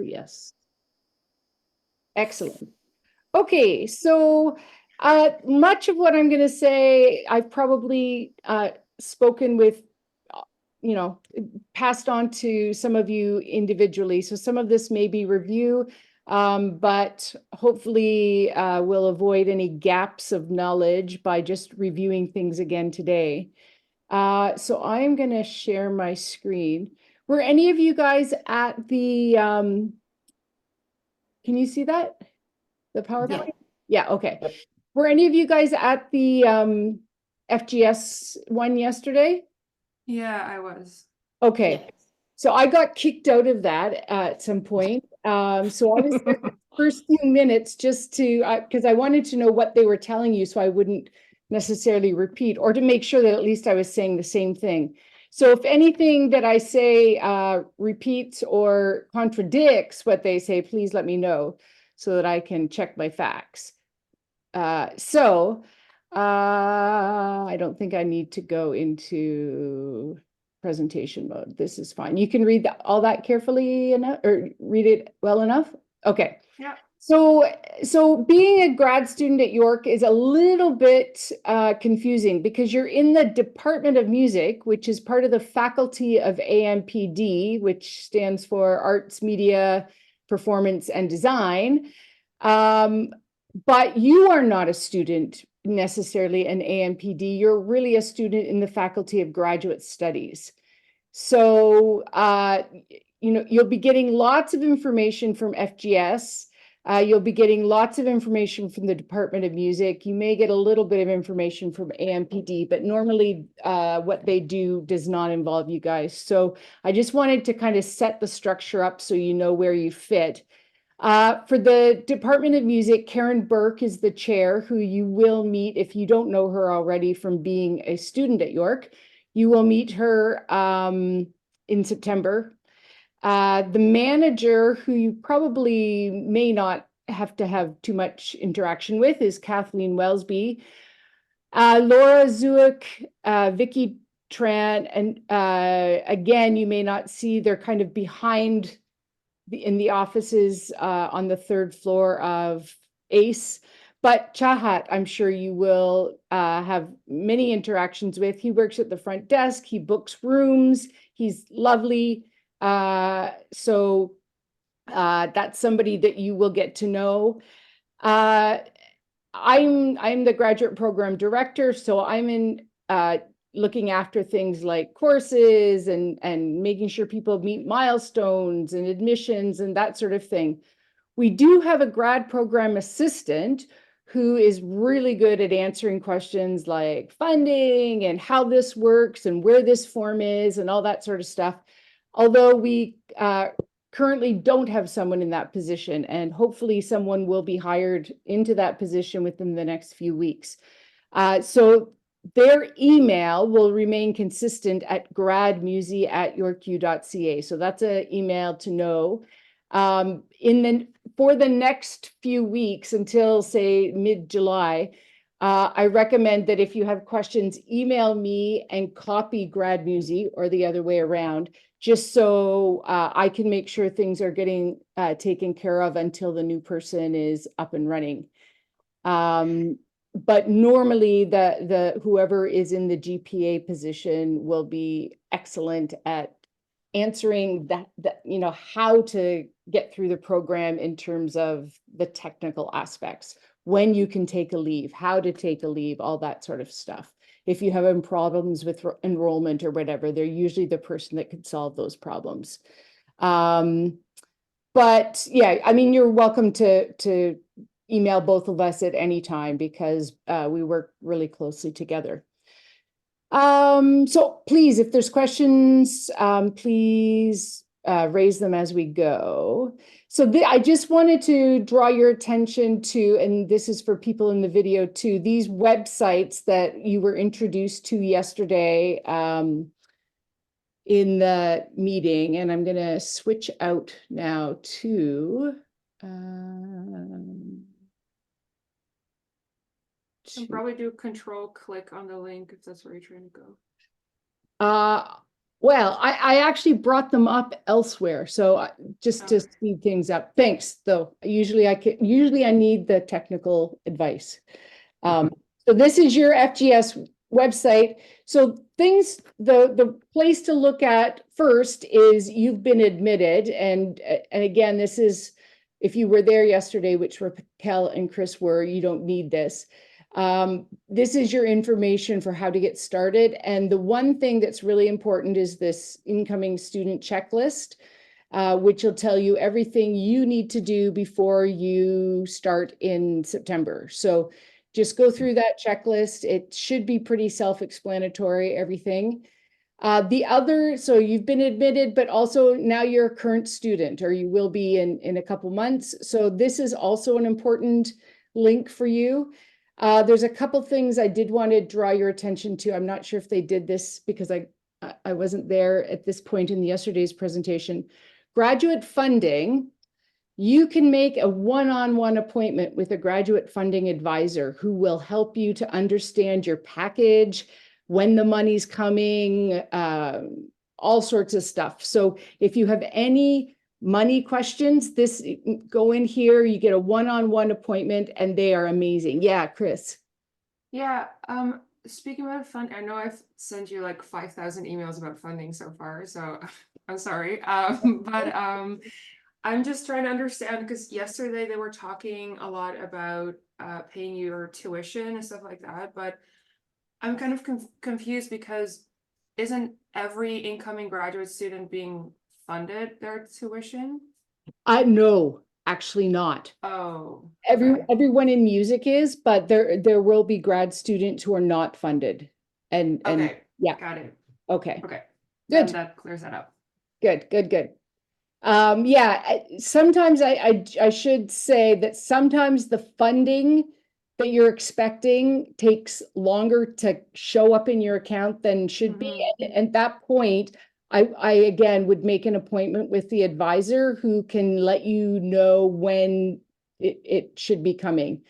Yes. Excellent. Okay, so much of what I'm going to say, I've probably spoken with, you know, passed on to some of you individually. So some of this may be review, but hopefully we'll avoid any gaps of knowledge by just reviewing things again today. So I'm going to share my screen. Were any of you guys at the, can you see that? The PowerPoint? Yeah, okay. Yep. Were any of you guys at the FGS one yesterday? Yeah, I was. Okay. Yeah. So I got kicked out of that at some point. So I was there the first few minutes just to, because I wanted to know what they were telling you so I wouldn't necessarily repeat, or to make sure that at least I was saying the same thing. So if anything that I say repeats or contradicts what they say, please let me know so that I can check my facts. I don't think I need to go into presentation mode. This is fine. You can read all that carefully enough, or read it well enough? Okay. Yeah. So being a grad student at York is a little bit confusing because you're in the Department of Music, which is part of the faculty of AMPD, which stands for Arts, Media, Performance, and Design. But you are not a student necessarily in AMPD. You're really a student in the Faculty of Graduate Studies. So, you'll be getting lots of information from FGS. You'll be getting lots of information from the Department of Music. You may get a little bit of information from AMPD, but normally what they do does not involve you guys. So I just wanted to kind of set the structure up so you know where you fit. For the Department of Music, Karen Burke is the chair, who you will meet if you don't know her already from being a student at York. You will meet her in September. The manager, who you probably may not have to have too much interaction with, is Kathleen Welsby. Laura Zuick, Vicky Tran, and again, you may not see, they're kind of behind in the offices on the third floor of ACE. But Chahat, I'm sure you will have many interactions with. He works at the front desk. He books rooms. He's lovely. So that's somebody that you will get to know. I'm the graduate program director, so I'm in looking after things like courses and making sure people meet milestones and admissions and that sort of thing. We do have a grad program assistant who is really good at answering questions like funding and how this works and where this form is and all that sort of stuff. Although we currently don't have someone in that position, and hopefully someone will be hired into that position within the next few weeks. So their email will remain consistent at gradmusi@yorku.ca. So that's an email to know. For the next few weeks until, say, mid-July, I recommend that if you have questions, email me and copy Grad Musi, or the other way around, just so I can make sure things are getting taken care of until the new person is up and running. But normally the whoever is in the GPA position will be excellent at answering that how to get through the program in terms of the technical aspects, when you can take a leave, how to take a leave, all that sort of stuff. If you have problems with enrollment or whatever, they're usually the person that could solve those problems. But yeah, I mean, you're welcome to email both of us at any time because we work really closely together. So please, if there's questions, please raise them as we go. So I just wanted to draw your attention to, and this is for people in the video too, these websites that you were introduced to yesterday in the meeting. And I'm going to switch out now to... And probably do control click on the link if that's where you're trying to go. Well, I actually brought them up elsewhere, so just to Okay. speed things up. Thanks, though. Usually I need the technical advice. So this is your FGS website. So the place to look at first is you've been admitted, and again, this is if you were there yesterday, which Raquel and Chris were, you don't need this. This is your information for how to get started. And the one thing that's really important is this incoming student checklist, which will tell you everything you need to do before you start in September. So just go through that checklist. It should be pretty self-explanatory, everything. So you've been admitted, but also now you're a current student, or you will be in a couple months. So this is also an important link for you. There's a couple things I did want to draw your attention to. I'm not sure if they did this because I wasn't there at this point in yesterday's presentation. Graduate funding, you can make a one-on-one appointment with a graduate funding advisor who will help you to understand your package, when the money's coming, all sorts of stuff. So if you have any money questions, go in here, you get a one-on-one appointment, and they are amazing. Yeah, Chris. Yeah, speaking about funding, I know I've sent you like 5,000 emails about funding so far, so I'm sorry. But I'm just trying to understand because yesterday they were talking a lot about paying your tuition and stuff like that, but I'm kind of confused because isn't every incoming graduate student being funded their tuition? No, actually not. Oh, okay. Everyone in music is, but there will be grad students who are not funded. And Okay, yeah, got it. okay. Okay, then Good, that clears that up. good. Yeah, sometimes I should say that sometimes the funding that you're expecting takes longer to show up in your account than should be. Mhm. And at that point, I again would make an appointment with the advisor who can let you know when it should be coming.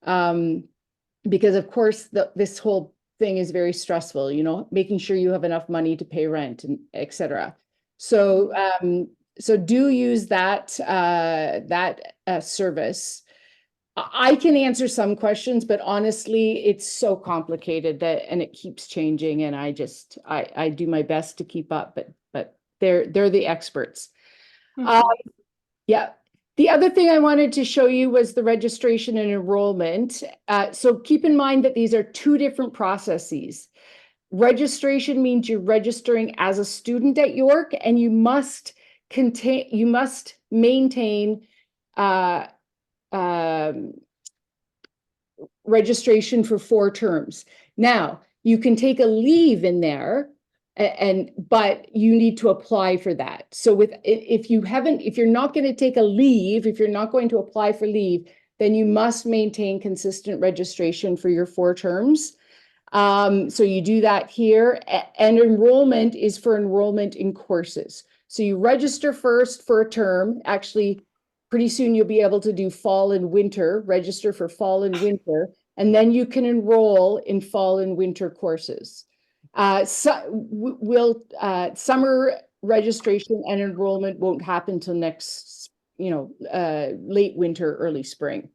Because of course, this whole thing is very stressful, making sure you have enough money to pay rent and et cetera. So, so do use that service. I can answer some questions, but honestly, it's so complicated and it keeps changing, and I do my best to keep up, but they're the experts. Mhm. Yeah. The other thing I wanted to show you was the registration and enrollment. So keep in mind that these are two different processes. Registration means you're registering as a student at York, and you must maintain uh, um, registration for 4 terms. Now, you can take a leave in there, but you need to apply for that. So if you're not going to take a leave, if you're not going to apply for leave, then you must maintain consistent registration for your 4 terms. So you do that here, and enrollment is for enrollment in courses. So you register first for a term. Actually, pretty soon you'll be able to do fall and winter, register for fall and winter, and then you can enroll in fall and winter courses. Summer registration and enrollment won't happen till next, late winter, early spring.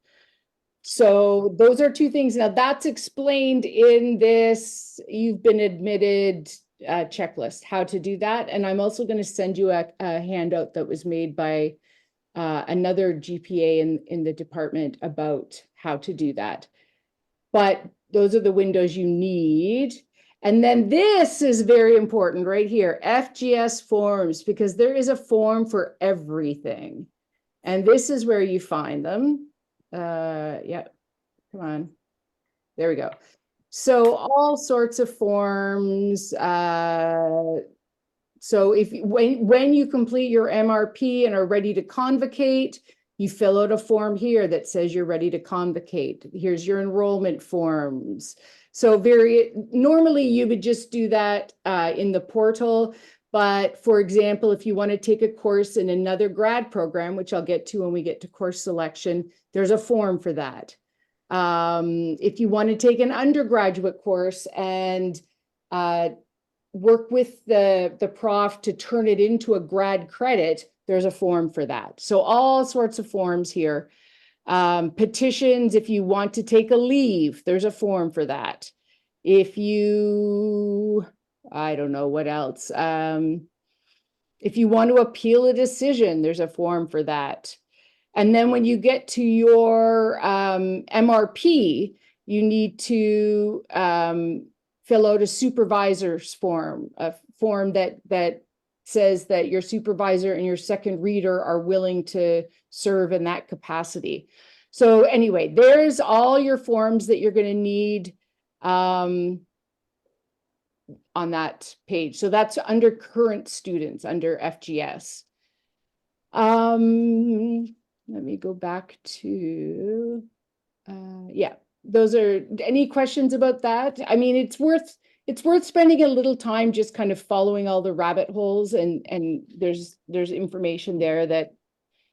So those are 2 things. Now that's explained in this you've been admitted checklist, how to do that. And I'm also going to send you a handout that was made by another GPA in the department about how to do that. But those are the windows you need. And then this is very important right here, FGS forms, because there is a form for everything. And this is where you find them. Yeah, come on. There we go. So all sorts of forms. So when you complete your MRP and are ready to convocate, you fill out a form here that says you're ready to convocate. Here's your enrollment forms. So normally you would just do that in the portal. But for example, if you want to take a course in another grad program, which I'll get to when we get to course selection, there's a form for that. If you want to take an undergraduate course and work with the prof to turn it into a grad credit, there's a form for that. So all sorts of forms here. Petitions, if you want to take a leave, there's a form for that. If you, I don't know what else. If you want to appeal a decision, there's a form for that. And then when you get to your MRP, you need to fill out a supervisor's form, a form that says that your supervisor and your second reader are willing to serve in that capacity. So anyway, there's all your forms that you're going to need on that page. So that's under current students, under FGS. Let me go back to, yeah, those are, any questions about that? I mean, it's worth spending a little time just kind of following all the rabbit holes, and there's information there that,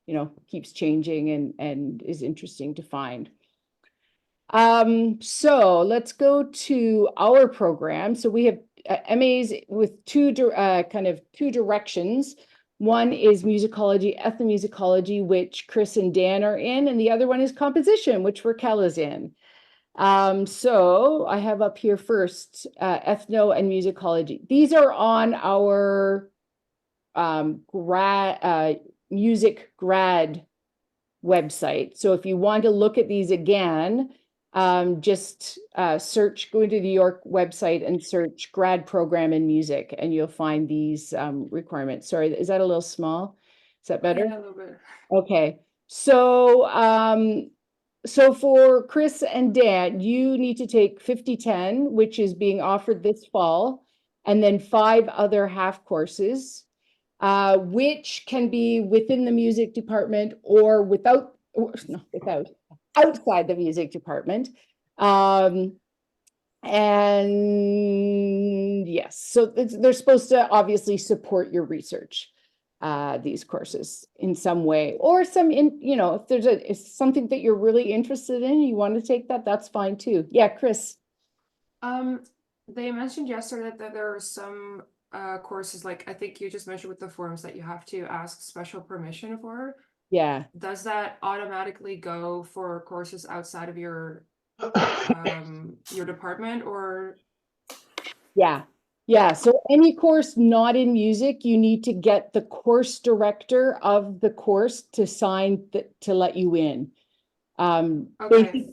you know, keeps changing and is interesting to find. So let's go to our program. So we have MAs with two directions. One is musicology, ethnomusicology, which Chris and Dan are in, and the other one is composition, which Raquel is in. So I have up here first, ethno and musicology. These are on our music grad website. So if you want to look at these again, just search, go into the York website and search grad program in music, and you'll find these requirements. Sorry, is that a little small? Is that better? Yeah, a little bit. Okay. So so for Chris and Dan, you need to take 50-10, which is being offered this fall, and then 5 other half courses, which can be within the music department or outside the music department. And yes, so they're supposed to obviously support your research, these courses in some way, or you know, if there's something that you're really interested in, you want to take that, that's fine too. Yeah, Chris. They mentioned yesterday that there are some courses, like I think you just mentioned with the forms, that you have to ask special permission for. Yeah. Does that automatically go for courses outside of your department, or? Yeah. Yeah. So any course not in music, you need to get the course director of the course to sign to let you in. Okay.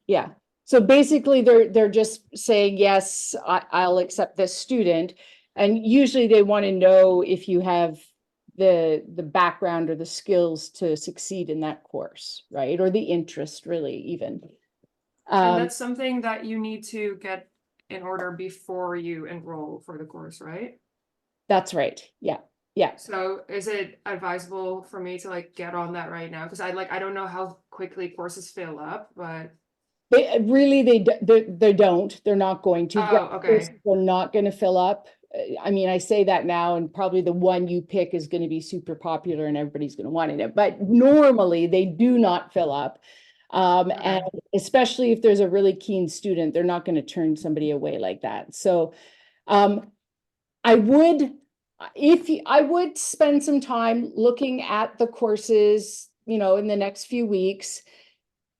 Yeah. So basically they're just saying, yes, I'll accept this student. And usually they want to know if you have the background or the skills to succeed in that course, right? Or the interest, really, even. And that's something that you need to get in order before you enroll for the course, right? That's right. Yeah. Yeah. So is it advisable for me to like get on that right now? Because I don't know how quickly courses fill up, but They really, they don't, they're not going to. oh, okay. They're not going to fill up. I mean, I say that now, and probably the one you pick is going to be super popular and everybody's going to want it. But normally they do not fill up. Okay. And especially if there's a really keen student, they're not going to turn somebody away like that. So I would, I would spend some time looking at the courses, you know, in the next few weeks,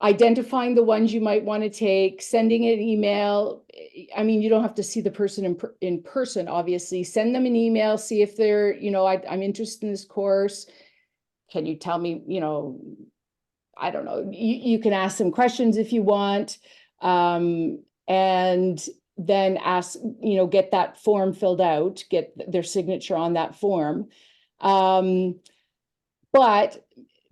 identifying the ones you might want to take, sending an email. I mean, you don't have to see the person in person, obviously. Send them an email, see if they're, you know, I'm interested in this course. Can you tell me, you know, I don't know, you can ask some questions if you want. And then ask, you know, get that form filled out, get their signature on that form. But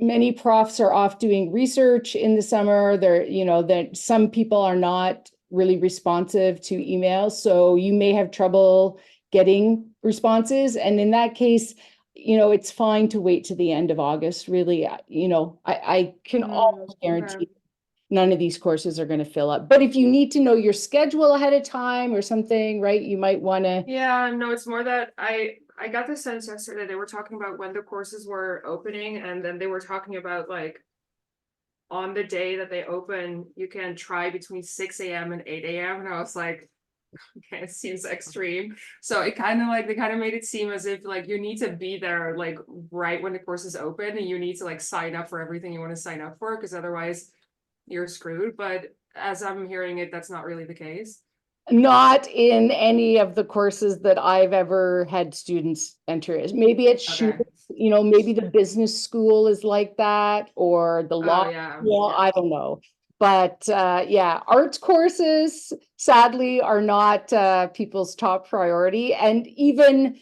many profs are off doing research in the summer. They're, you know, that some people are not really responsive to emails. So you may have trouble getting responses. And in that case, you know, it's fine to wait to the end of August, really. You know, I can almost guarantee Okay. none of these courses are going to fill up. But if you need to know your schedule ahead of time or something, right, you might want to. Yeah, no, it's more that I got the sense yesterday they were talking about when the courses were opening, and then they were talking about like on the day that they open, you can try between 6 a.m. and 8 a.m. And I was like, it seems extreme. So it kind of like they kind of made it seem as if like you need to be there like right when the course is open, and you need to like sign up for everything you want to sign up for, because otherwise you're screwed. But as I'm hearing it, that's not really the case. Not in any of the courses that I've ever had students enter. Maybe it's Okay. maybe the business school is like that, or the Oh law yeah, school, yeah. I don't know. But yeah, arts courses sadly are not people's top priority. And even,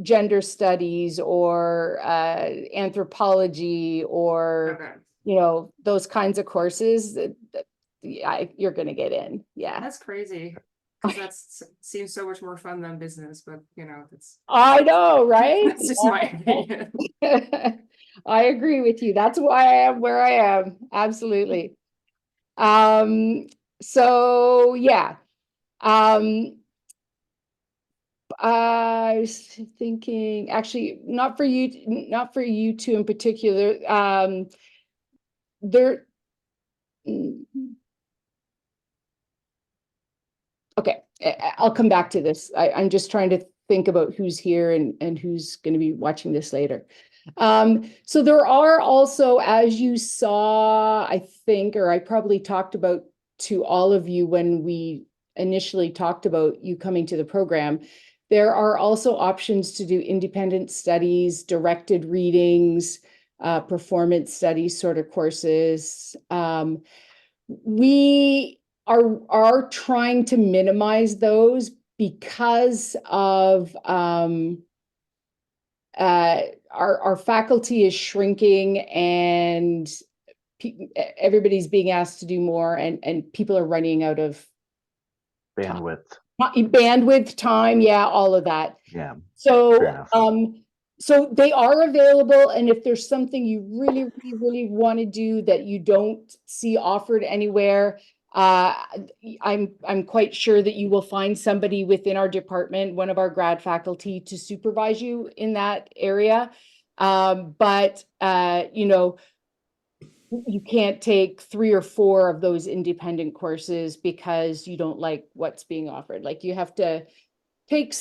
gender studies or anthropology or, Okay. those kinds of courses, you're going to get in. Yeah. That's crazy. Because seems so much more fun than business, but that's I know, right? that's just my opinion. I agree with you. That's why I am where I am. Absolutely. Um, so yeah. Um, I was thinking, actually, not for you two in particular. There. Okay, I'll come back to this. I'm just trying to think about who's here and who's going to be watching this later. So there are also, as you saw, I think, or I probably talked about to all of you when we initially talked about you coming to the program, there are also options to do independent studies, directed readings, performance studies sort of courses. We are trying to minimize those because of our faculty is shrinking, and everybody's being asked to do more, and people are running out of Bandwidth. bandwidth, time, yeah, all of that. Yeah, fair So, enough. so they are available, and if there's something you really, really, really want to do that you don't see offered anywhere, I'm quite sure that you will find somebody within our department, one of our grad faculty, to supervise you in that area. But you can't take 3 or 4 of those independent courses because you don't like what's being offered. Like, you have to take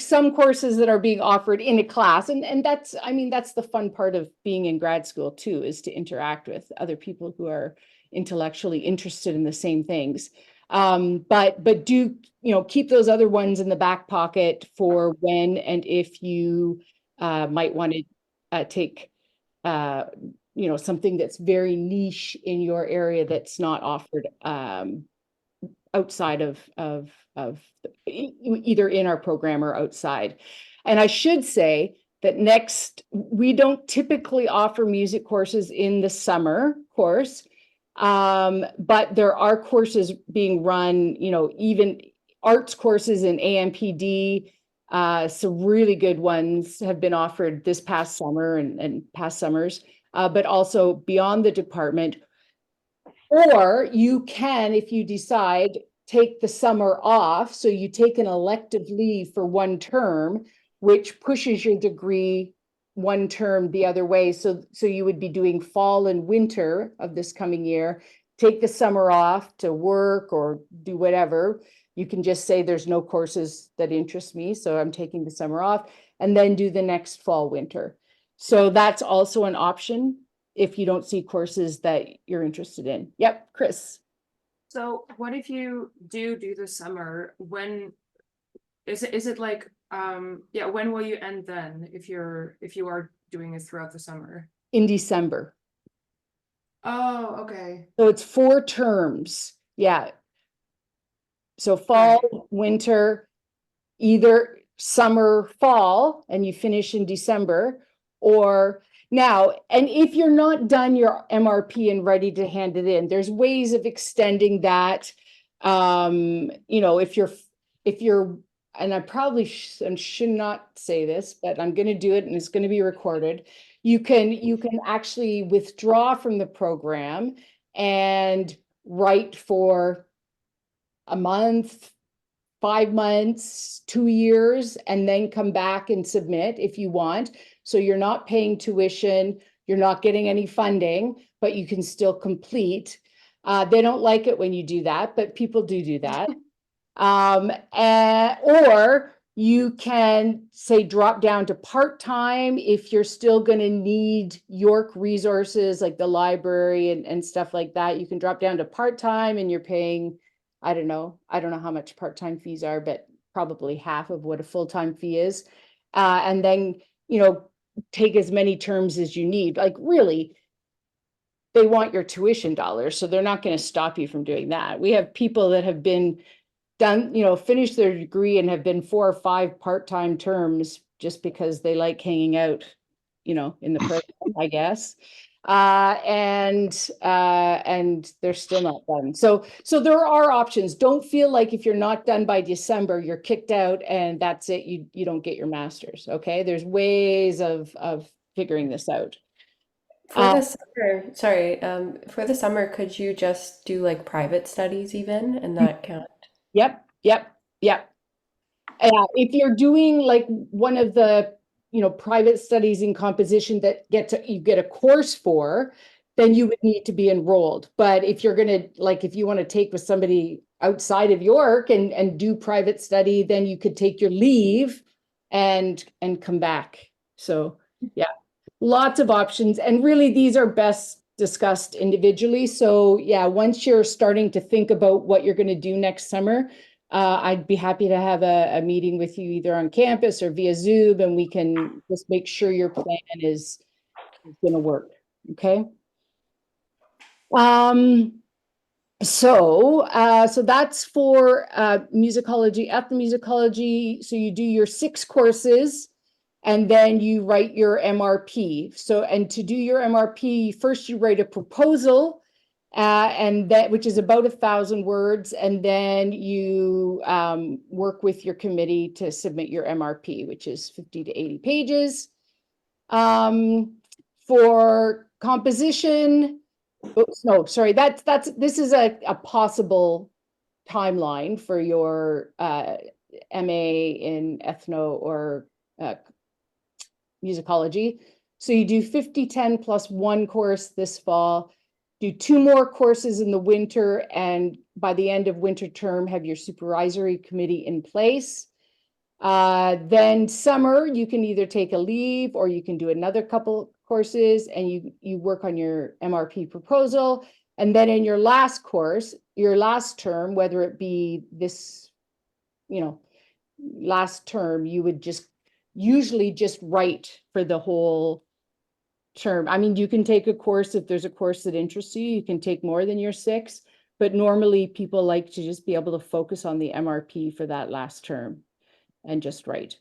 some courses that are being offered in a class, and that's, I mean, that's the fun part of being in grad school too, is to interact with other people who are intellectually interested in the same things. But do keep those other ones in the back pocket for when and if you might want to take something that's very niche in your area that's not offered outside of either in our program or outside. And I should say that we don't typically offer music courses in the summer course, but there are courses being run, even arts courses in AMPD. Some really good ones have been offered this past summer and past summers, but also beyond the department. Or you can, if you decide, take the summer off. So you take an elective leave for 1 term, which pushes your degree 1 term the other way. So you would be doing fall and winter of this coming year. Take the summer off to work or do whatever. You can just say there's no courses that interest me, so I'm taking the summer off, and then do the next fall, winter. So that's also an option if you don't see courses that you're interested in. Yep, Chris. So what if you do the summer? When is it like yeah, when will you end then if you are doing it throughout the summer? In December. Oh, okay. So it's 4 terms. Yeah. So fall, Right. winter, either summer, fall, and you finish in December, or now, and if you're not done your MRP and ready to hand it in, there's ways of extending that. If you're, and I probably should not say this, but I'm going to do it, and it's going to be recorded. You can actually withdraw from the program and write for a month, 5 months, 2 years, and then come back and submit if you want. So you're not paying tuition, you're not getting any funding, but you can still complete. They don't like it when you do that, but people do that. Or you can say drop down to part-time if you're still going to need York resources like the library and stuff like that. You can drop down to part-time and you're paying, I don't know how much part-time fees are, but probably half of what a full-time fee is. And then, take as many terms as you need. Like really, they want your tuition dollars, so they're not going to stop you from doing that. We have people that have been done, finished their degree and have been 4 or 5 part-time terms just because they like hanging out, in the program, I guess. And they're still not done. So there are options. Don't feel like if you're not done by December, you're kicked out and that's it. You don't get your master's. Okay. There's ways of figuring this out. For the summer, sorry, for the summer, could you just do like private studies even and that count? Yep. If you're doing like one of the, private studies in composition that you get a course for, then you would need to be enrolled. But if you're gonna, like, if you want to take with somebody outside of York and do private study, then you could take your leave and come back. So yeah, lots of options. And really these are best discussed individually. So yeah, once you're starting to think about what you're going to do next summer, I'd be happy to have a meeting with you either on campus or via Zoom, and we can just make sure your plan is going to work. Okay. So that's for musicology, ethnomusicology. So you do your 6 courses and then you write your MRP. So, and to do your MRP, first you write a proposal, and that, which is about 1,000 words, and then you work with your committee to submit your MRP, which is 50 to 80 pages. For composition, oops, no, sorry, this is a possible timeline for your MA in ethno or musicology. So you do 50, 10 plus 1 course this fall, do 2 more courses in the winter, and by the end of winter term, have your supervisory committee in place. Then summer, you can either take a leave or you can do another couple courses and you work on your MRP proposal. And then in your last course, your last term, whether it be this, last term, you would usually just write for the whole term. I mean, you can take a course if there's a course that interests you, you can take more than your 6, but normally people like to just be able to focus on the MRP for that last term and just write.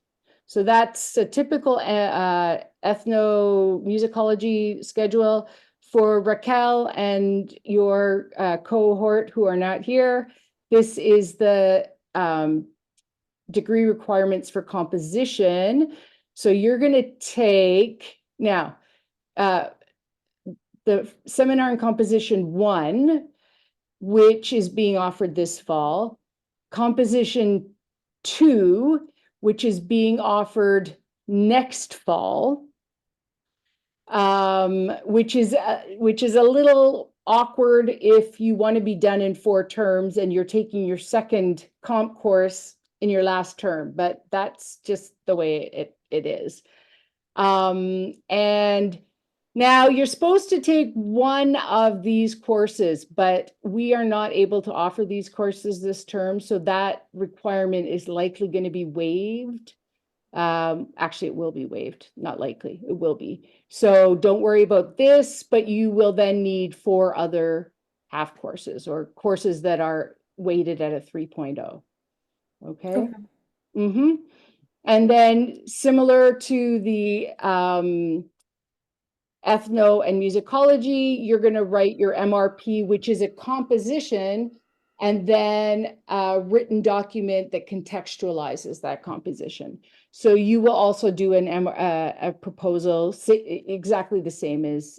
So that's a typical ethnomusicology schedule. For Raquel and your cohort who are not here, this is the degree requirements for composition. So you're going to take now the seminar in composition 1, which is being offered this fall, composition 2, which is being offered next fall, which is a little awkward if you want to be done in 4 terms and you're taking your second comp course in your last term, but that's just the way it is. And now you're supposed to take one of these courses, but we are not able to offer these courses this term, so that requirement is likely going to be waived. Actually, it will be waived, not likely, it will be. So don't worry about this, but you will then need 4 other half courses or courses that are weighted at a 3.0. Okay. And then similar to the ethno and musicology, you're going to write your MRP, which is a composition, and then a written document that contextualizes that composition. So you will also do a proposal, exactly the same as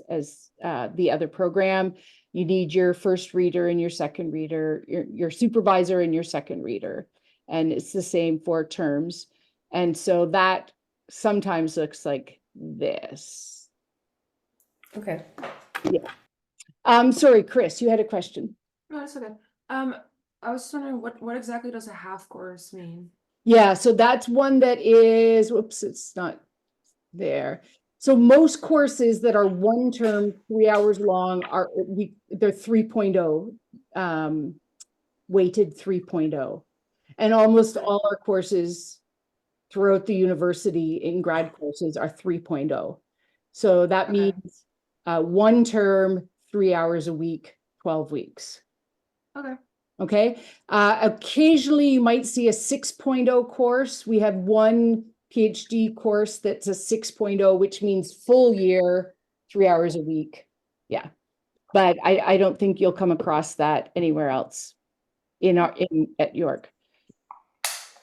the other program. You need your first reader and your second reader, your supervisor and your second reader, and it's the same 4 terms. And so that sometimes looks like this. Okay. Yeah. Sorry, Chris, you had a question. No, that's okay. I was wondering what exactly does a half course mean? Yeah, so that's one that is, whoops, it's not there. So most courses that are one term, 3 hours long they're 3.0, weighted 3.0. And almost Okay. all our courses throughout the university in grad courses are 3.0. So that Okay. means one term, 3 hours a week, 12 weeks. Okay. Okay. Occasionally you might see a 6.0 course. We have one PhD course that's a 6.0, which means full year, 3 hours a week. Yeah. But I don't think you'll come across that anywhere else at York.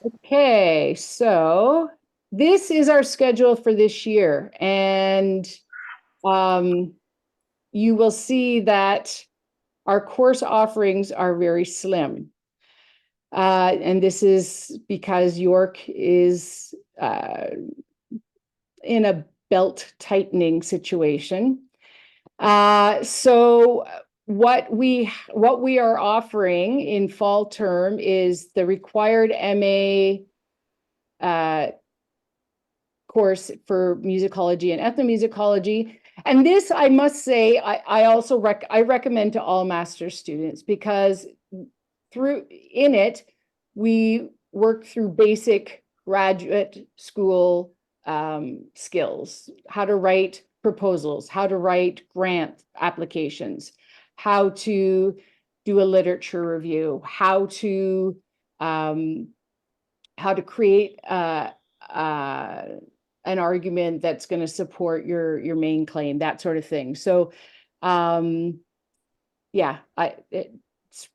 Okay, so this is our schedule for this year, and you will see that our course offerings are very slim. And this is because York is in a belt tightening situation. So what we are offering in fall term is the required MA course for musicology and ethnomusicology. And this, I must say, I also recommend to all master's students, because in it, we work through basic graduate school skills, how to write proposals, how to write grant applications, how to do a literature review, how to create an argument that's going to support your main claim, that sort of thing. So, yeah, it's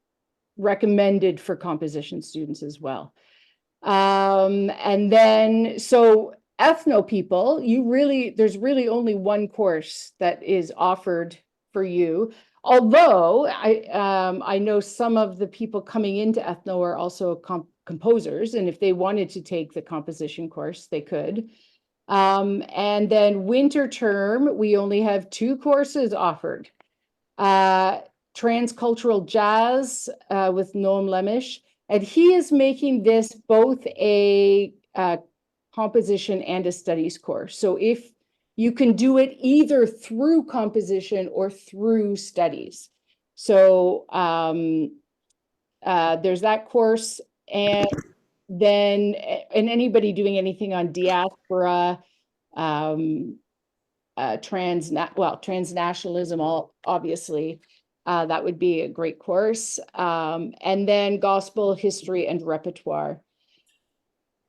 recommended for composition students as well. And then, so ethno people, there's really only one course that is offered for you. Although I know some of the people coming into ethno are also composers, and if they wanted to take the composition course, they could. And then winter term, we only have 2 courses offered. Transcultural jazz with Noam Lemish, and he is making this both a composition and a studies course. So if you can do it either through composition or through studies. So there's that course, and then anybody doing anything on diaspora, transnationalism, obviously, that would be a great course. And then gospel history and repertoire.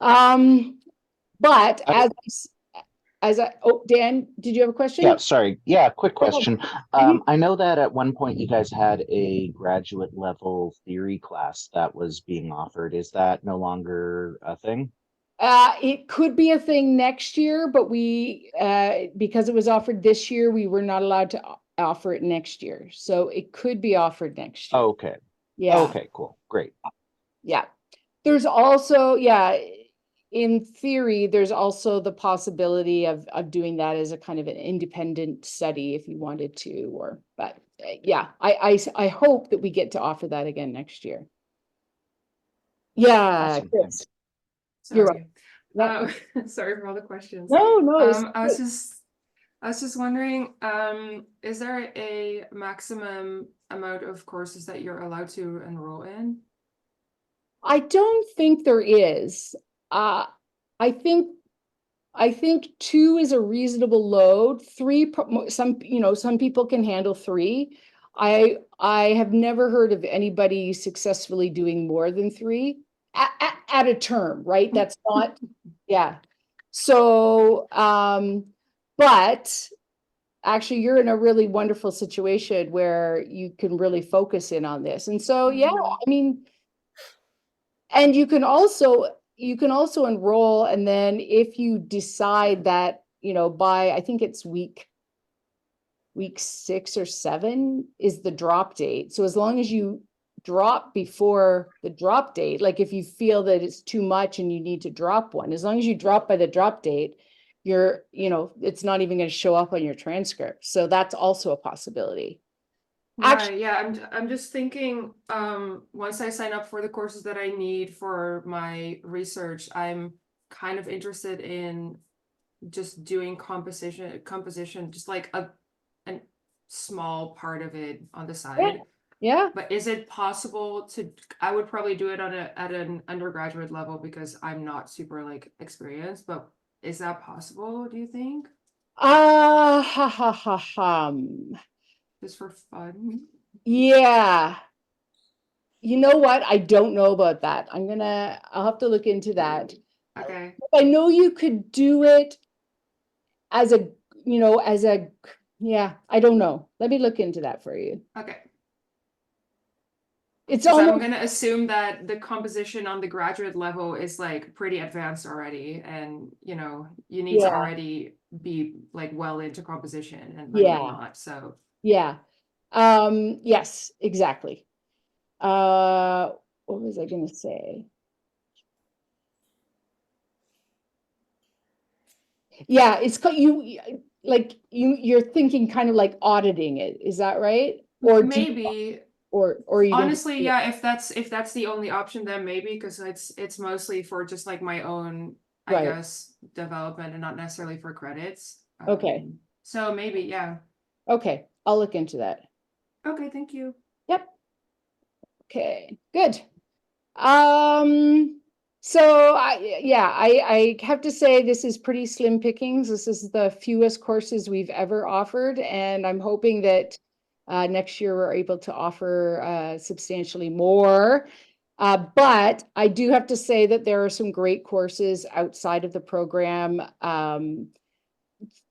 But Dan, did you have a question? Yeah, sorry. Yeah, quick question. Mhm. I know that at one point you guys had a graduate level theory class that was being offered. Is that no longer a thing? It could be a thing next year, but because it was offered this year, we were not allowed to offer it next year. So it could be offered next year. Okay. Yeah. Okay, cool. Great. Yeah. There's also, in theory, there's also the possibility of doing that as a kind of an independent study if you wanted to, but yeah, I hope that we get to offer that again next year. Yeah, Awesome. Chris, you're right. Sorry. Sorry for all the questions. No, I was just wondering, is there a maximum amount of courses that you're allowed to enroll in? I don't think there is. I think 2 is a reasonable load. 3, some people can handle 3. I have never heard of anybody successfully doing more than 3 at a term, right? That's not, yeah. So, but actually you're in a really wonderful situation where you can really focus in on this. And so, yeah, I mean, and you can also enroll, and then if you decide that, by, I think it's week 6 or 7 is the drop date. So as long as you drop before the drop date, like if you feel that it's too much and you need to drop one, as long as you drop by the drop date, it's not even going to show up on your transcript. So that's also a possibility. Actually, Right, yeah, I'm just thinking, once I sign up for the courses that I need for my research, I'm kind of interested in just doing composition, just like a small part of it on the yeah, side. yeah. But is it possible to, I would probably do it on at an undergraduate level because I'm not super like experienced, but is that possible, do you think? Ha ha ha ha. Just for fun? Yeah. You know what? I don't know about that. I'll have to look into that. Okay, I know you could do it as a, yeah, I don't know. Let me look into that for you. okay. It's Because I'm almost, gonna assume that the composition on the graduate level is like pretty advanced already, and you need to yeah, already be like well into composition, and like I'm yeah, not, so yeah. Yes, exactly. What was I gonna say? Yeah, it's like you're thinking kind of like auditing it. Is that right? Or do you, maybe. or are you gonna? Honestly, yeah, if that's the only option, then maybe, because it's mostly for just like my own, I Right. guess, development and not necessarily for credits. Okay. So maybe, yeah. Okay. I'll look into that. Okay, thank you. Yep. Okay. Good. So I have to say this is pretty slim pickings. This is the fewest courses we've ever offered, and I'm hoping that next year we're able to offer substantially more. But I do have to say that there are some great courses outside of the program.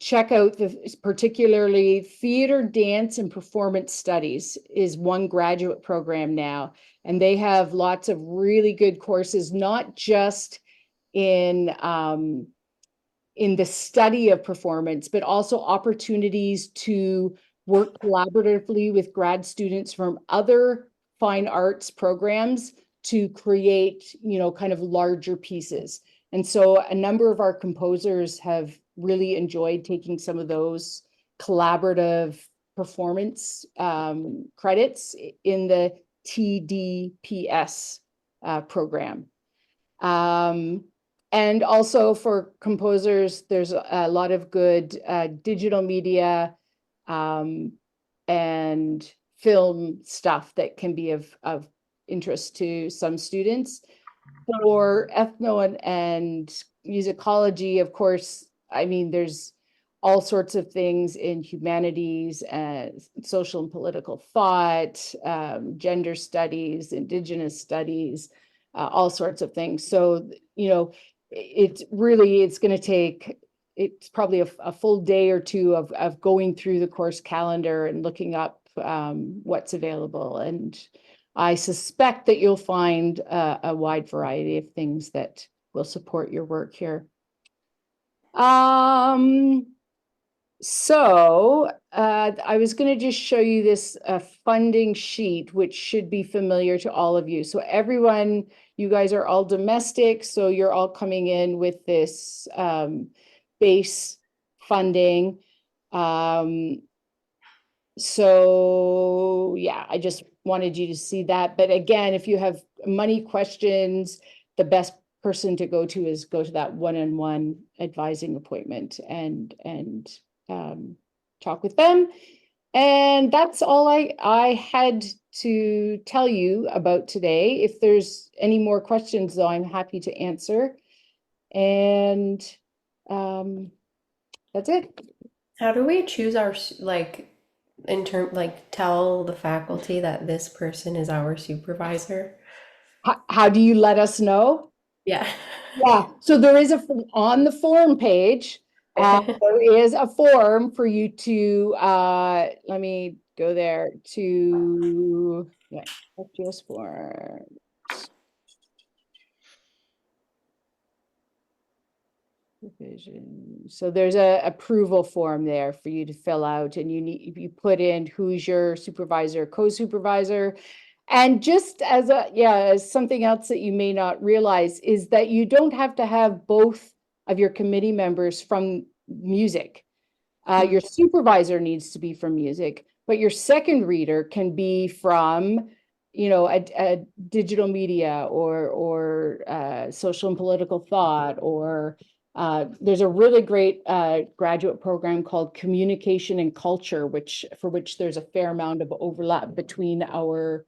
Check out particularly theater, dance, and performance studies is one graduate program now. And they have lots of really good courses, not just in the study of performance, but also opportunities to work collaboratively with grad students from other fine arts programs to create, kind of larger pieces. And so a number of our composers have really enjoyed taking some of those collaborative performance credits in the TDPS program. And also for composers, there's a lot of good digital media and film stuff that can be of interest to some students. For ethno and musicology, of course, I mean, there's all sorts of things in humanities and social and political thought, gender studies, indigenous studies, all sorts of things. So, it's going to take, it's probably a full day or two of going through the course calendar and looking up what's available. And I suspect that you'll find a wide variety of things that will support your work here. So I was going to just show you this funding sheet, which should be familiar to all of you. So everyone, you guys are all domestic, so you're all coming in with this base funding. So yeah, I just wanted you to see that. But again, if you have money questions, the best person to go to is go to that one-on-one advising appointment and talk with them. And that's all I had to tell you about today. If there's any more questions, though, I'm happy to answer. And that's it. How do we choose our tell the faculty that this person is our supervisor? How do you let us know? Yeah. Yeah, so there is on the form page, there is a form for you to, let me go there to, yeah, FGS form. So there's a approval form there for you to fill out, and you put in who's your supervisor, co-supervisor. And just as something else that you may not realize is that you don't have to have both of your committee members from music. Your supervisor needs to be from music, but your second reader can be from, a digital media or social and political thought, or there's a really great graduate program called Communication and Culture, for which there's a fair amount of overlap between our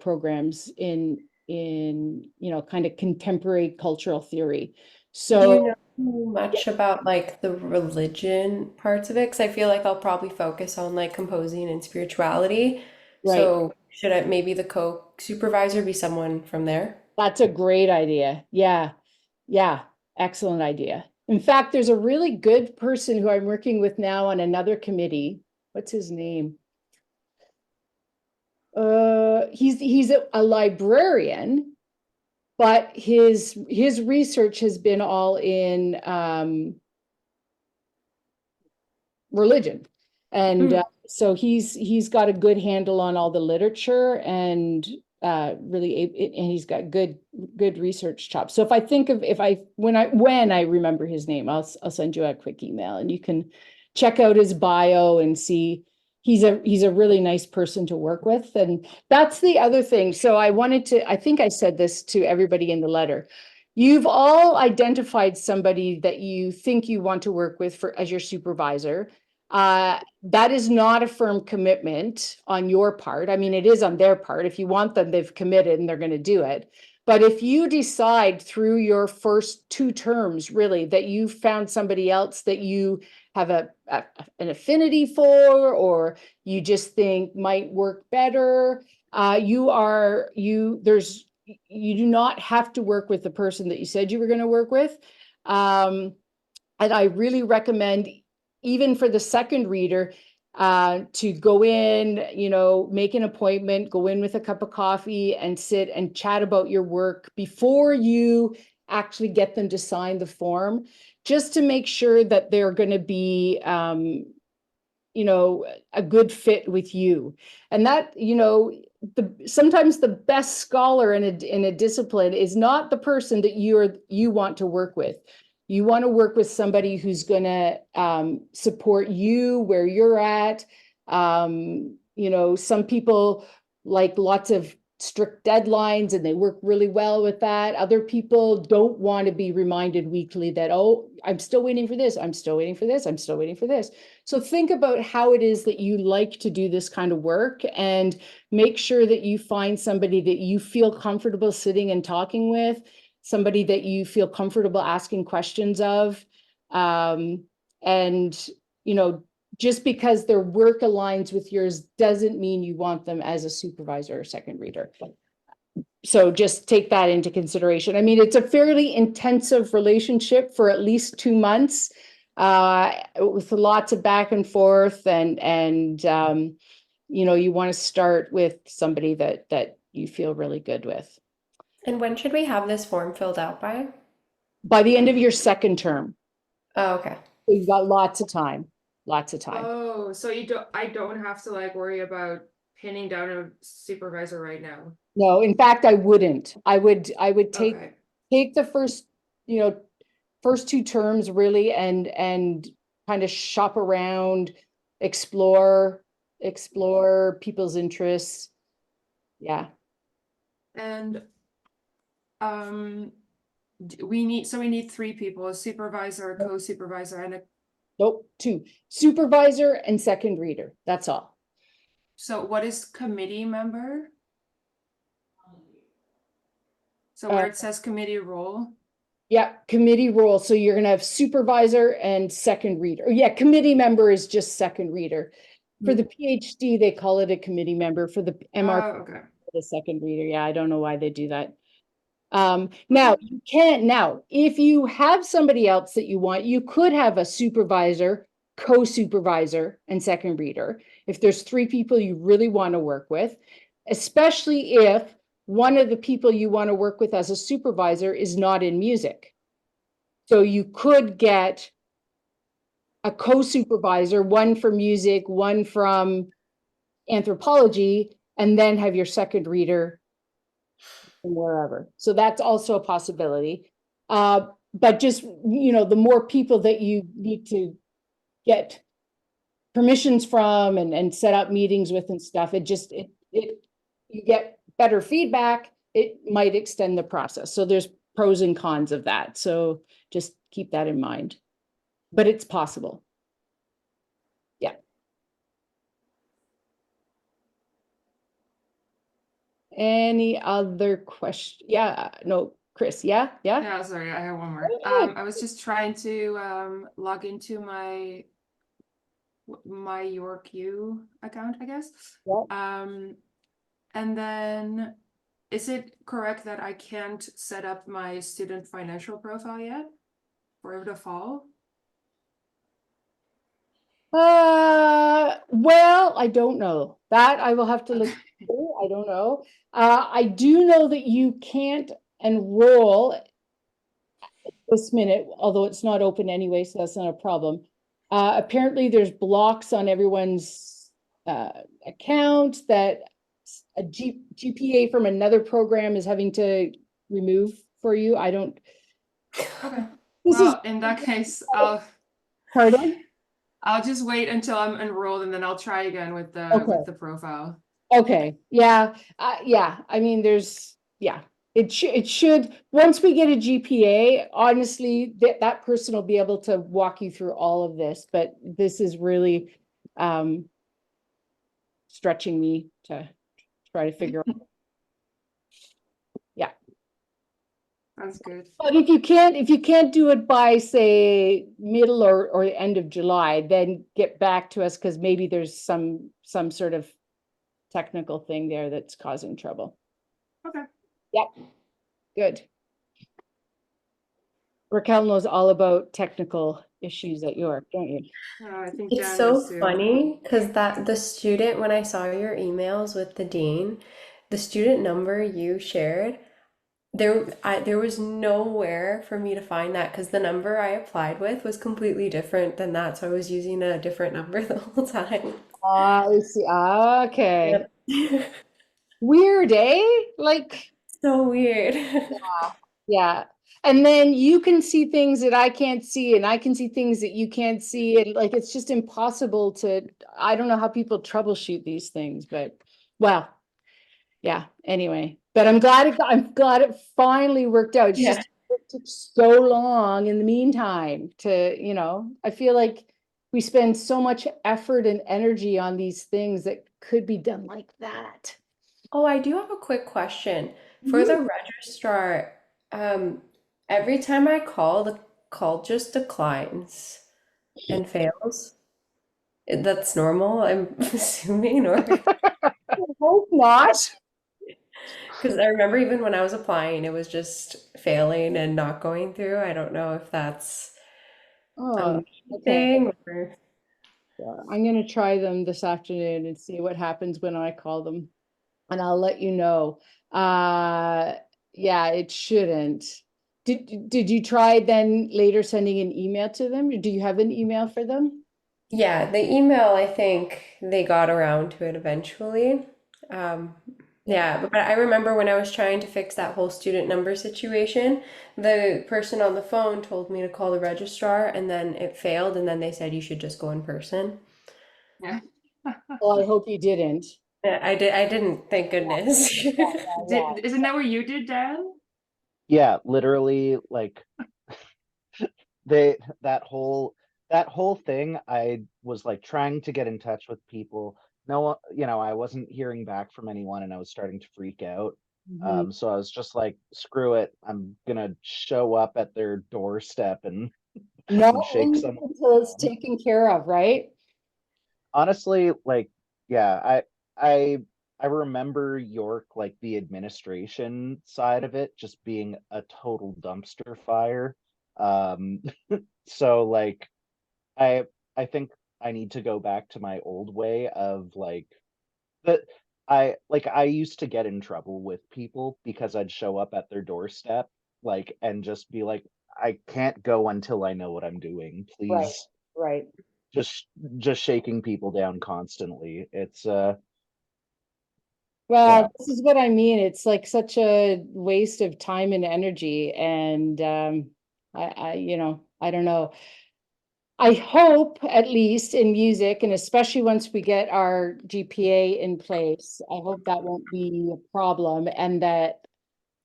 programs in kind of contemporary cultural theory. Do you So know much about like the religion parts of it? Because I feel like I'll probably focus on like composing and spirituality. right, So should I maybe the co-supervisor be someone from there? that's a great idea. Yeah, yeah, excellent idea. In fact, there's a really good person who I'm working with now on another committee. What's his name? He's a librarian, but his research has been all in religion. And so he's got a good handle on all the literature, and and he's got good research chops. So if I think of when I remember his name, I'll send you a quick email, and you can check out his bio and see he's a really nice person to work with. And that's the other thing. So I think I said this to everybody in the letter. You've all identified somebody that you think you want to work with as your supervisor. That is not a firm commitment on your part. I mean, it is on their part. If you want them, they've committed and they're going to do it. But if you decide through your first 2 terms, really, that you found somebody else that you have an affinity for, or you just think might work better, you do not have to work with the person that you said you were going to work with. And I really recommend, even for the second reader, to go in, make an appointment, go in with a cup of coffee and sit and chat about your work before you actually get them to sign the form, just to make sure that they're going to be, a good fit with you. And that, sometimes the best scholar in a discipline is not the person that you want to work with. You want to work with somebody who's going to support you where you're at. Some people like lots of strict deadlines and they work really well with that. Other people don't want to be reminded weekly that, oh, I'm still waiting for this. I'm still waiting for this. I'm still waiting for this. So think about how it is that you like to do this kind of work, and make sure that you find somebody that you feel comfortable sitting and talking with, somebody that you feel comfortable asking questions of. And, just because their work aligns with yours doesn't mean you want them as a supervisor or second reader. So just take that into consideration. I mean, it's a fairly intensive relationship for at least 2 months, with lots of back and forth, and you want to start with somebody that you feel really good with. And when should we have this form filled out by? By the end of your second term. Oh, okay. So you've got lots of time. Oh, so I don't have to like worry about pinning down a supervisor right now. No, in fact, I wouldn't. I would take Okay. the first 2 terms really, and kind of shop around, explore people's interests. Yeah. And we need 3 people, a supervisor, a co-supervisor, and a Nope, 2. Supervisor and second reader. That's all. so what is committee member? So where it says committee role? Yeah, committee role. So you're going to have supervisor and second reader. Yeah, committee member is just second reader. For the PhD, they call it a committee member. For the MR, Okay. the second reader. Yeah, I don't know why they do that. Now, if you have somebody else that you want, you could have a supervisor, co-supervisor, and second reader. If there's 3 people you really want to work with, especially if one of the people you want to work with as a supervisor is not in music. So you could get a co-supervisor, one for music, one from anthropology, and then have your second reader from wherever. So that's also a possibility. But just, the more people that you need to get permissions from and set up meetings with and stuff. It just, you get better feedback, it might extend the process. So there's pros and cons of that. So just keep that in mind. But it's possible. Yeah. Any other question? Yeah, no, Chris, yeah? Yeah, sorry, I have one more. I was just trying to log into my York U account, I guess. Yeah. And then is it correct that I can't set up my student financial profile yet for the fall? Well, I don't know. That I will have to look through. I don't know. I do know that you can't enroll this minute, although it's not open anyway, so that's not a problem. Apparently there's blocks on everyone's account that a GPA from another program is having to remove for you. I don't. Okay. This is Well, in that case, pardon? I'll just wait until I'm enrolled and then I'll try again with Okay. the profile. Okay, yeah, yeah, I mean, yeah, it should, once we get a GPA, honestly, that person will be able to walk you through all of this, but this is really stretching me to try to figure out. Yeah. Sounds good. But if you can't do it by, say, middle or the end of July, then get back to us, because maybe there's some sort of technical thing there that's causing trouble. Okay. Yep, good. Raquel knows all about technical issues at York, don't you? I think It's Dan so does too. funny because that the student, when I saw your emails with the dean, the student number you shared, there was nowhere for me to find that because the number I applied with was completely different than that. So I was using a different number the whole time. I see. Okay. Yep. Weird, eh? Like, So weird. yeah. And then you can see things that I can't see, and I can see things that you can't see. And like, it's just impossible to, I don't know how people troubleshoot these things, but well, yeah, anyway. But I'm glad it finally worked out. It's Yeah. just, it took so long in the meantime to, I feel like we spend so much effort and energy on these things that could be done like that. Oh, I do have a quick question. For Mhm. the registrar, um, every time I call, the call just declines and fails. That's normal, I'm assuming, or I hope not. because I remember even when I was applying, it was just failing and not going through. I don't know if that's a Oh, me okay. thing or I'm gonna try them this afternoon and see what happens when I call them, and I'll let you know. Uh, yeah, it shouldn't. Did you try then later sending an email to them? Or do you have an email for them? yeah, the email, I think they got around to it eventually. Um, yeah, but I remember when I was trying to fix that whole student number situation, the person on the phone told me to call the registrar and then it failed and then they said you should just go in person. Yeah. Well, I hope you didn't. Yeah, I didn't, thank goodness. Yeah. Isn't that what you did, Dan? Yeah, literally, like they that whole thing, I was like trying to get in touch with people. No, I wasn't hearing back from anyone, and I was starting to freak out. Mhm. So I was just like, screw it, I'm gonna show up at their doorstep and No, shake someone's until it's hand. taken care of, right? Honestly, like, yeah, I I remember York, like the administration side of it just being a total dumpster fire. Um, so like I I think I need to go back to my old way of like that I used to get in trouble with people because I'd show up at their doorstep like and just be like, I can't go until I know what I'm doing. Right, Please, right. just just shaking people down constantly. It's yeah. Well, this is what I mean. It's like such a waste of time and energy. And I don't know. I hope at least in music, and especially once we get our GPA in place, I hope that won't be a problem and that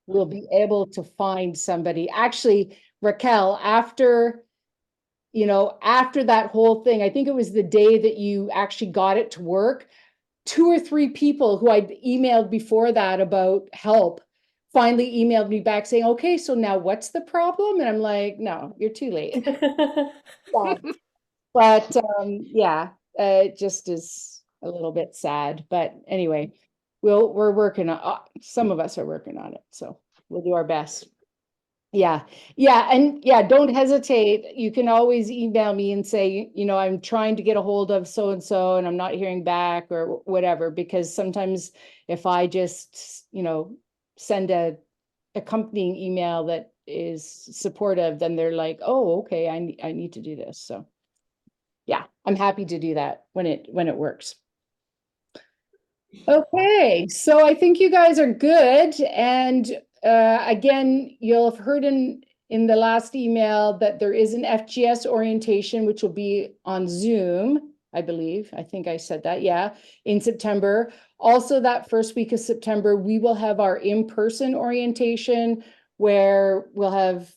we'll be able to find somebody. Actually, Raquel, after that whole thing, I think it was the day that you actually got it to work, 2 or 3 people who I'd emailed before that about help finally emailed me back saying, okay, so now what's the problem? And I'm like, no, you're too late. Yeah. But yeah, it just is a little bit sad. But anyway, we're working on, some of us are working on it, so we'll do our best. Yeah, yeah, and yeah, don't hesitate. You can always email me and say, I'm trying to get a hold of so and so, and I'm not hearing back or whatever. Because sometimes if I just, send a accompanying email that is supportive, then they're like, oh, okay, I need to do this. So yeah, I'm happy to do that when it works. Okay, so I think you guys are good. And again, you'll have heard in the last email that there is an FGS orientation, which will be on Zoom, I believe. I think I said that, yeah, in September. Also, that first week of September, we will have our in-person orientation where we'll have,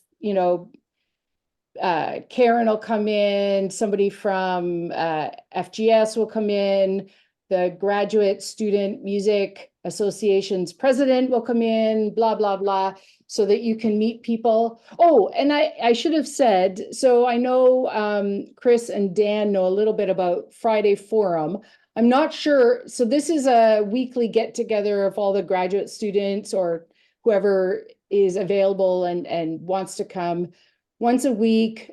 Karen will come in, somebody from FGS will come in, the Graduate Student Music Association's president will come in, blah, blah, blah, so that you can meet people. Oh, and I should have said, so I know Chris and Dan know a little bit about Friday Forum. I'm not sure, so this is a weekly get together of all the graduate students or whoever is available and wants to come. Once a week,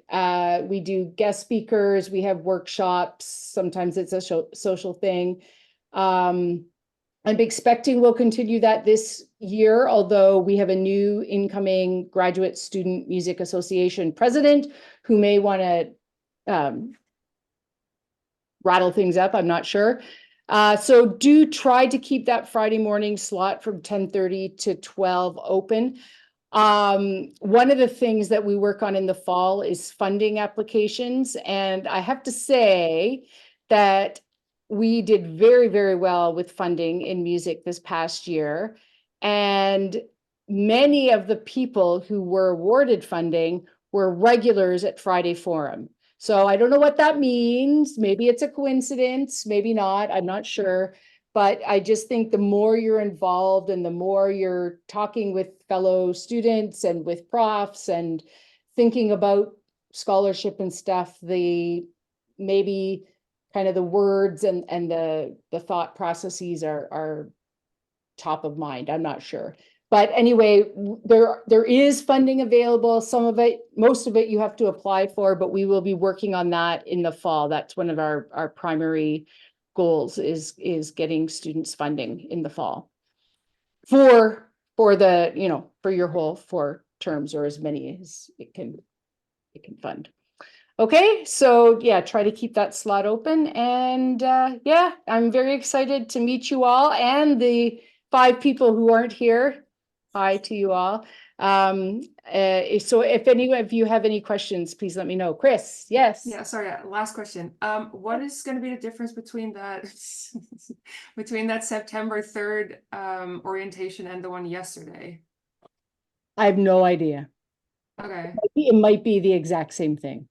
we do guest speakers, we have workshops, sometimes it's a social thing. I'm expecting we'll continue that this year, although we have a new incoming Graduate Student Music Association president who may want to rattle things up, I'm not sure. So do try to keep that Friday morning slot from 10:30 to 12 open. One of the things that we work on in the fall is funding applications. And I have to say that we did very, very well with funding in music this past year. And many of the people who were awarded funding were regulars at Friday Forum. So I don't know what that means. Maybe it's a coincidence, maybe not, I'm not sure. But I just think the more you're involved and the more you're talking with fellow students and with profs and thinking about scholarship and stuff, the maybe kind of the words and the thought processes are top of mind. I'm not sure. But anyway, there is funding available. Some of it, most of it you have to apply for, but we will be working on that in the fall. That's one of our primary goals is getting students funding in the fall for the, for your whole 4 terms or as many as it can fund. Okay, so yeah, try to keep that slot open. And yeah, I'm very excited to meet you all and the 5 people who aren't here. Hi to you all. So if any of you have any questions, please let me know. Chris, yes. Yeah, sorry, last question. What is going to be the difference between that between that September 3rd orientation and the one yesterday? I have no idea. Okay. It might be the exact same thing.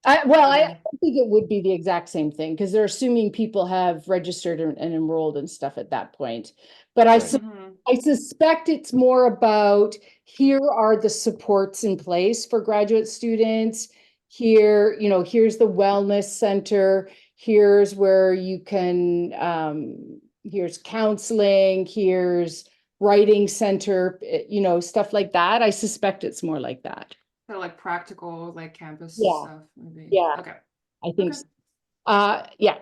I don't think it would be the exact same thing because they're assuming people have registered and enrolled and stuff at that point. But I suspect it's more about here are the supports in place for graduate students. Here, here's the wellness center. Here's where you can, here's counseling, here's writing center, stuff like that. I suspect it's more like that. So like practical, like campus Yeah. stuff, maybe. Yeah. Okay. I think Okay. so. Yeah.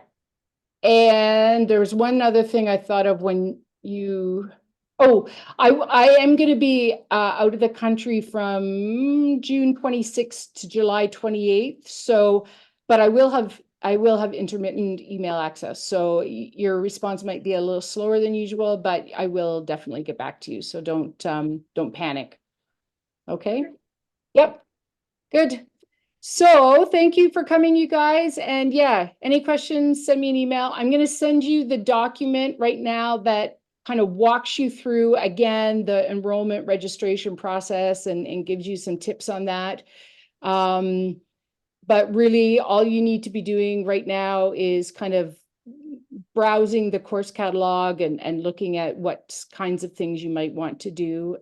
And there was one other thing I thought of when you, I am going to be out of the country from June 26th to July 28th. So, but I will have intermittent email access. So your response might be a little slower than usual, but I will definitely get back to you. So don't panic. Okay. Yep. Good. So thank you for coming, you guys. And yeah, any questions, send me an email. I'm going to send you the document right now that kind of walks you through again the enrollment registration process and gives you some tips on that. But really all you need to be doing right now is kind of browsing the course catalog and looking at what kinds of things you might want to do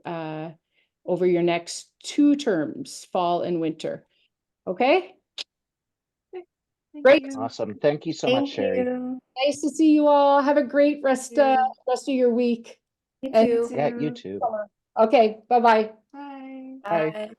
over your next 2 terms, fall and winter. Okay? Thank Great. you. Awesome. Thank you so much, Thank Sherry. you. Nice to see you all. Have a great rest You of your week. You And too. Yeah, you too. okay, bye-bye. Bye. Bye. Bye.